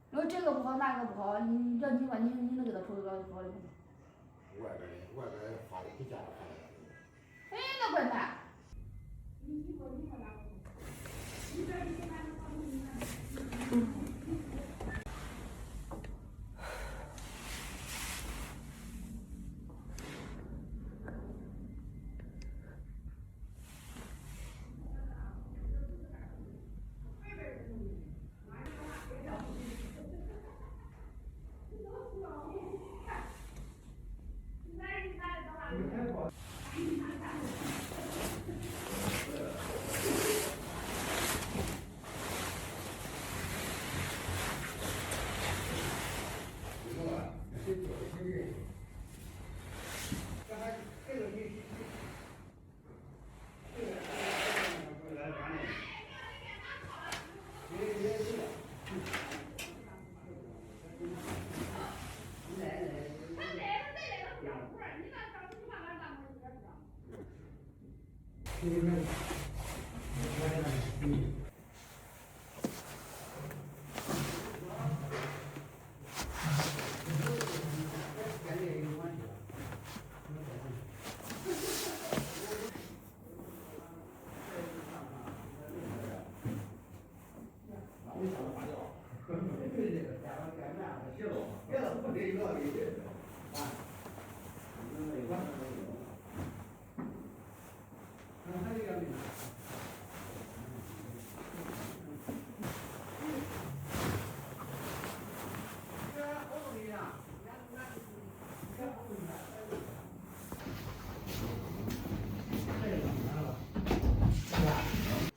因为这个不好，那个不好，你要你把你那个的投到好的。外边花的比价还。哎，那怪难。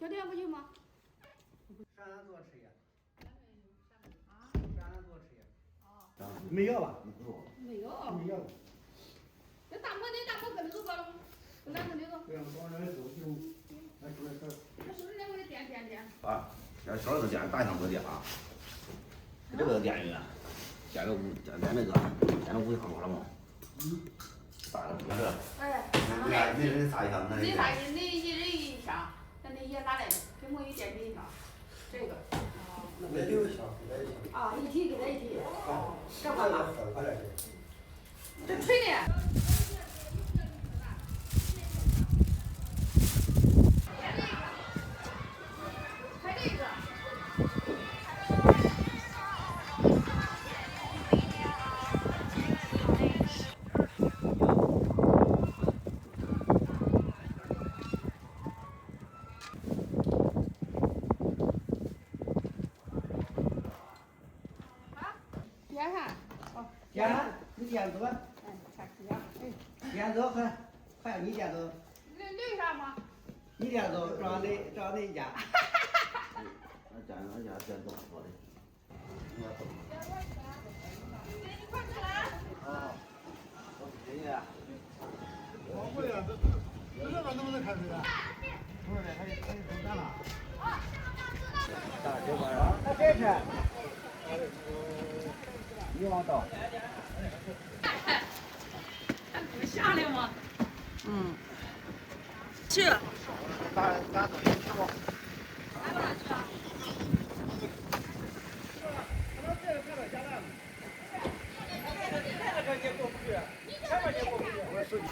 小店不行吗？上俺多吃呀。上俺多吃呀。没药吧？没有。没药。那大馍搁那个包了，搁哪个那个？对呀，往那走就，那说的是。那是不是两个点？啊，小儿子点大箱子点啊，这个点一个，点个五，点那个，点个5箱多了吗？大的不是。哎。那人仨一箱，你仨人，你一人一箱，咱那也拿来，给我一点一箱，这个。那6箱，啊，一提给他一提。啊，干嘛嘛？这吹的。开这个。点啥？哦，点啥？你点走。哎，差不多。哎。点走快你点走。留啥吗？你点走，找哪一家？俺家点走多的。你快吃来。啊，谢谢。我不要，这个能不能开水啊？不是的，还收单了。大酒馆啊。那这是。你往倒。不下来吗？嗯。去。咱都没吃过。来不来去啊？这个也过不去，前面也过不去。我手机。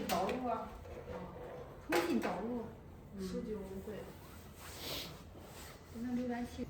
道路啊，重庆道路19回，现在浏览器。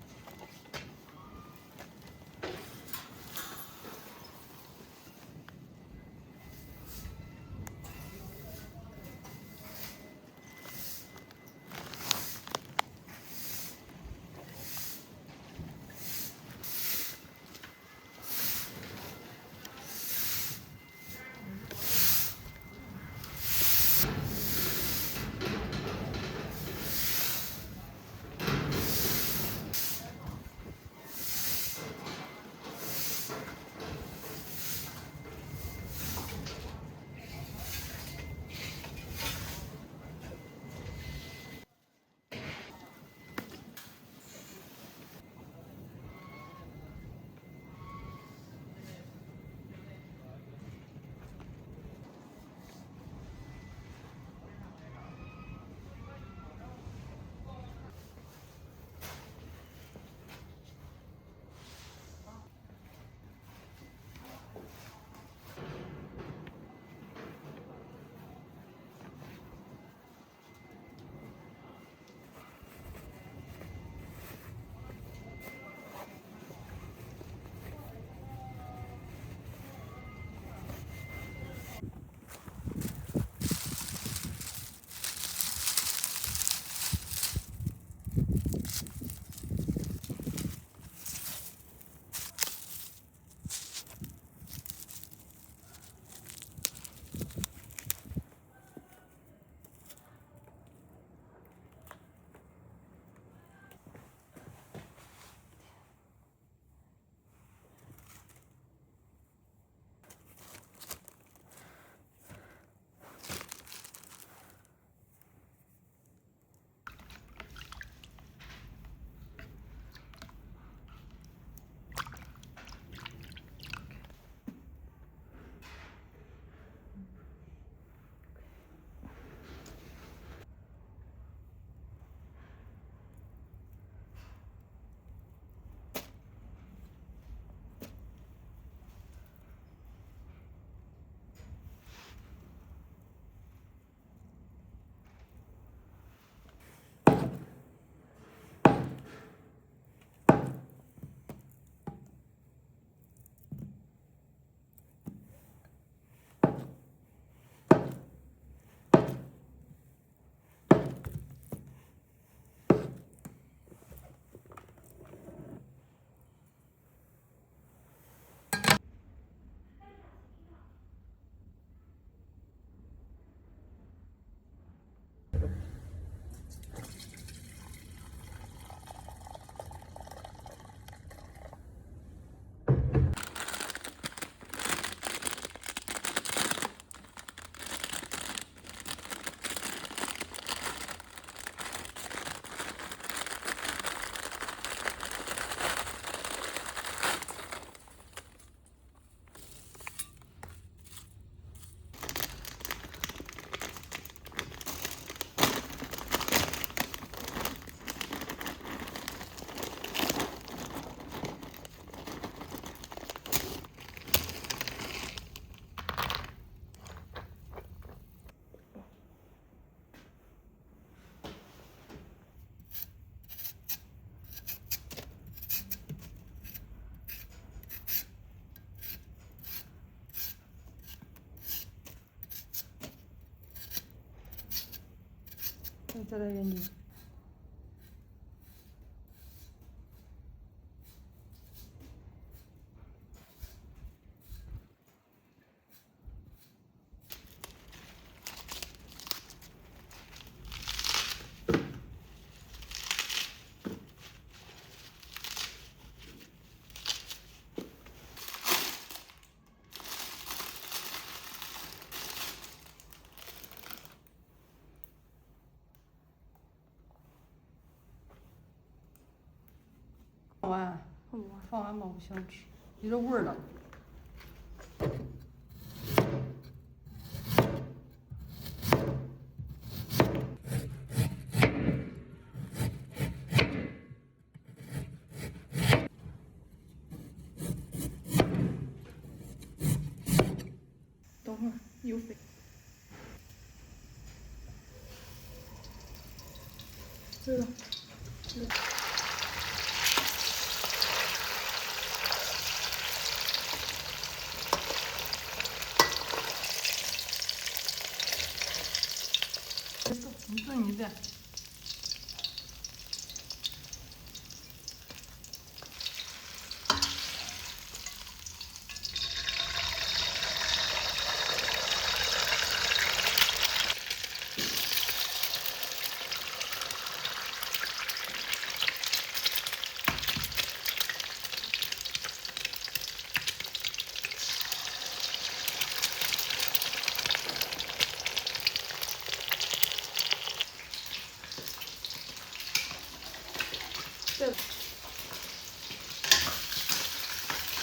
再在原地。放完，放完嘛，不想吃，有点味儿了。等会儿又飞。是的。你炖一遍。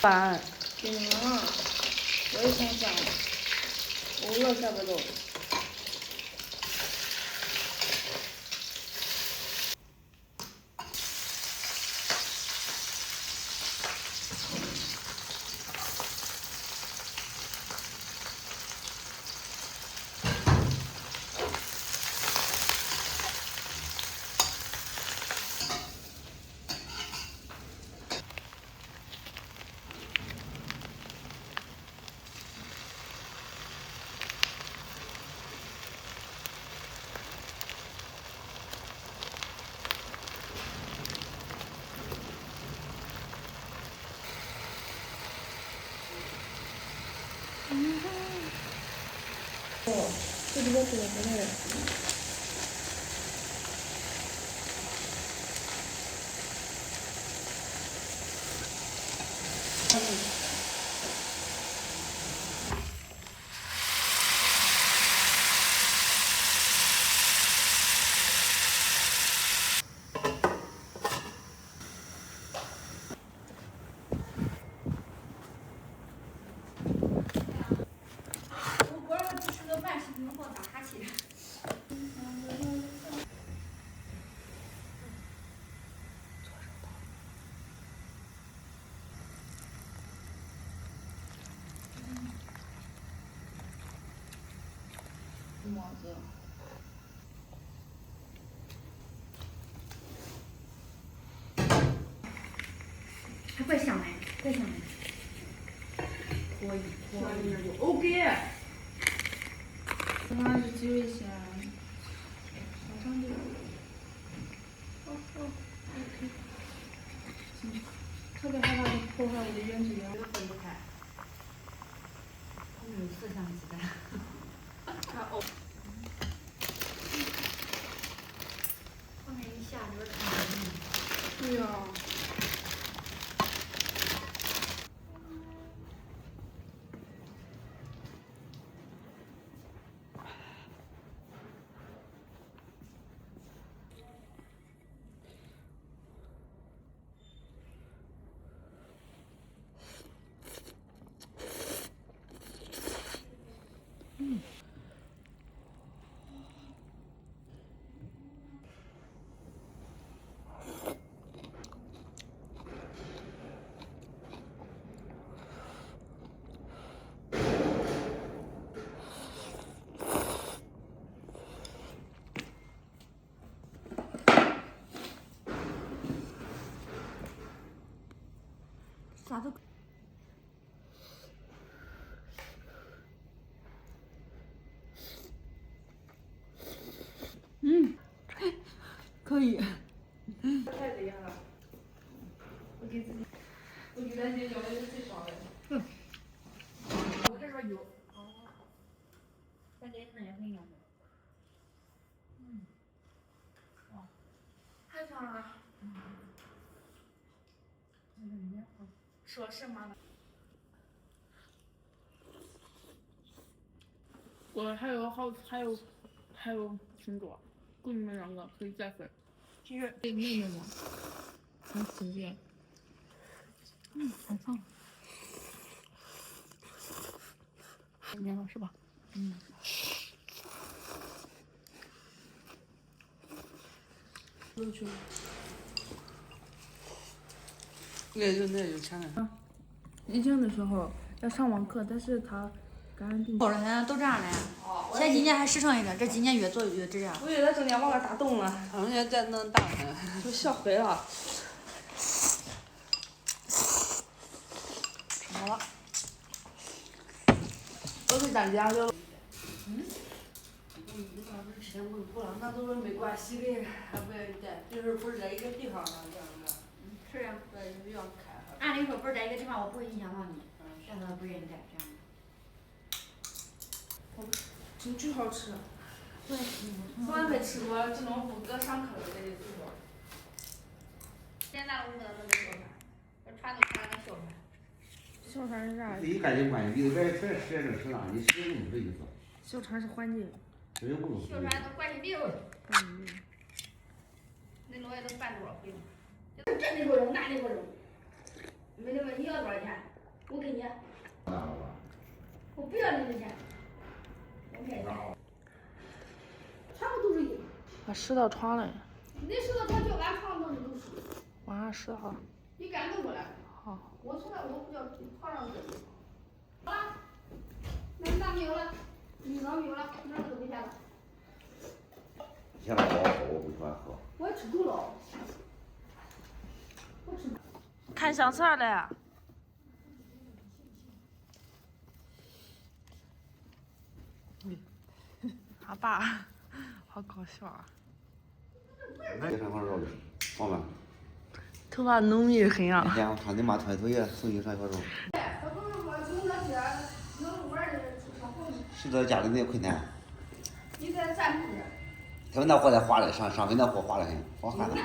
饭。我也想饭，我饿下不都。这里边是什么？我过来不吃个饭，是不能给我打哈欠。么子？还怪香嘞，怪香嘞。可以，可以，OK。我还是几位先，马上就。OK。行，特别害怕破坏我的原质料，这个分不开。他们有摄像机的。啊哦。后面一下就是看。对呀。啥都。可以。太厉害了！我给自己，我给咱姐要的是最少的。我这边有。哦。咱给那也很用。哦。还长啊。说什么呢？我还有挺多，给你们两个可以再分。其实给妹妹嘛，很随便。很棒。今年了是吧？又去了。那就钱了。疫情的时候要上网课，但是他感染病。好了，现在都这样嘞。哦。前几年还实诚一点，这几年越做越这样。我以为他整天往那打洞了，他们家再弄大呢。都笑毁了。好了，都是咱家的。钱不了，那都是没关系的，还不在，就是不是在一个地方上这样的。是呀。对，不要开。按理说不是在一个地方，我不会影响到你，但他不愿意干这样。巨好吃。对。从来没吃过这种不搁上课的这种。现在我们那个小船，我船都看那小船。小船是啥？自己干净关系，你别实验这吃啥，你实验不这意思。小船是环境。实验不小船都关系病。那东西都办多少回了？这里不扔，那里不扔。没得问你要多少钱？我给你。我不要你的钱。我给你。全部都是一。我拾到床了。你拾到床就俺床弄的都是。晚上拾好了。你赶弄过来。好。我从来我不叫床上搁的。好了，那你咋没有了？你哪没有了？哪都回家了。现在不好喝，我不喜欢喝。我吃够了。我吃。看相册了。他爸，好搞笑啊！这上块肉的，好吗？头发浓密很啊。那天我看你妈推作业送你上块肉。是在家里那困难。你在站住着。他们那货在滑的，上回那货滑的很，我看他，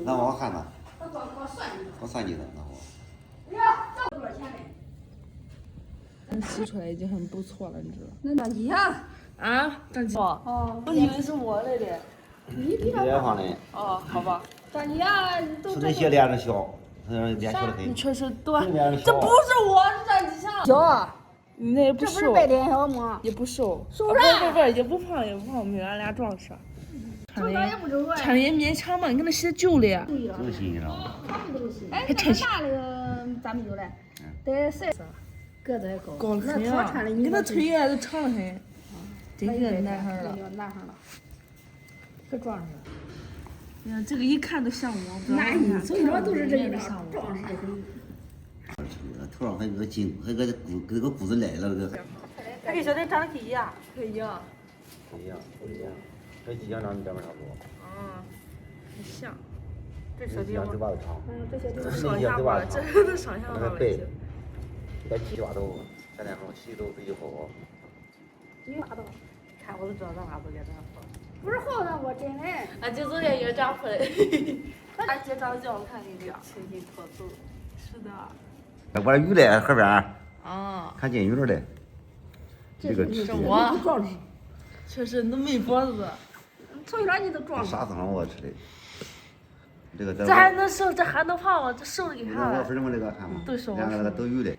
那我看他。我算计他那货。多少钱呢？能洗出来已经很不错了，你知道。那张机呀？啊，张机。哦。我以为是我来的。你比较放的。哦，好吧。张机呀，都是那些脸子小，脸小的很。你确实多。这这不是我，是张机强。小。你那也不瘦。这不是白脸小吗？也不瘦。瘦啥？不，也不胖，我们俺俩壮实。穿的也不皱啊。穿的也勉强嘛，你看那鞋旧了。都新了。哎，这个大的咋没有嘞？得晒死。个子还高。高的很啊！你看那腿也都长得很。真是男孩了。男孩了。可壮实。你看这个一看都像我。那你从小都是这个壮实的很。头上还有个筋，还个跟个骨子来了个。他跟小弟长得一样。一样。一样，跟鸡样长得这么差不多。嗯，很像。这小弟嘴巴都长。这小弟上下巴，这都上下巴了。背，这鸡巴都，现在好洗都比较好。鸡巴都。看我都知道咱俩都给咱说。不是好的，我真的。俺就昨天也长出来。俺姐长得叫我看你这样，清新脱俗。是的。我这鱼嘞，河边。啊。看金鱼了嘞。这个是我。确实都没脖子。从小你都壮。啥时候我吃的？这个。这还能瘦，这还能胖吗？这瘦的给啥了？我分么这个看嘛。都瘦。两个那个都有的。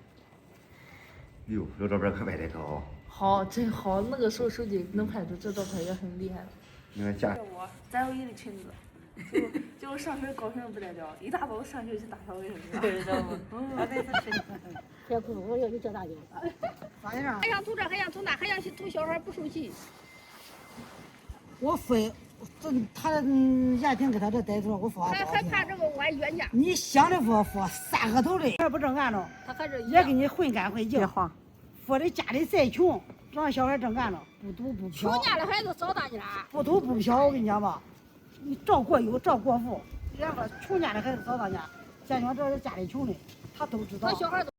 哟，这照片可拍的可好。好，真好，那个时候手机能拍出这照片也很厉害了。那个假。咱有一个裙子，结果上学高兴的不得了，一大早上学去打扫卫生去了，知道吗？我这次吃。别哭，我要你叫大舅。咋的了？还想从这，还想从那，还想去图小孩不受气。我非他家庭给他这逮住了，我说还怕这个我还冤家。你想的说三个头的，也不正干着，他还是也给你混干混净。说的家里再穷，让小孩正干着，不赌不嫖。穷家的孩子少大家。不赌不嫖，我跟你讲吧，你照国有照国富。两个穷家的孩子少当家，像我这家里穷的，他都知道。他小孩都。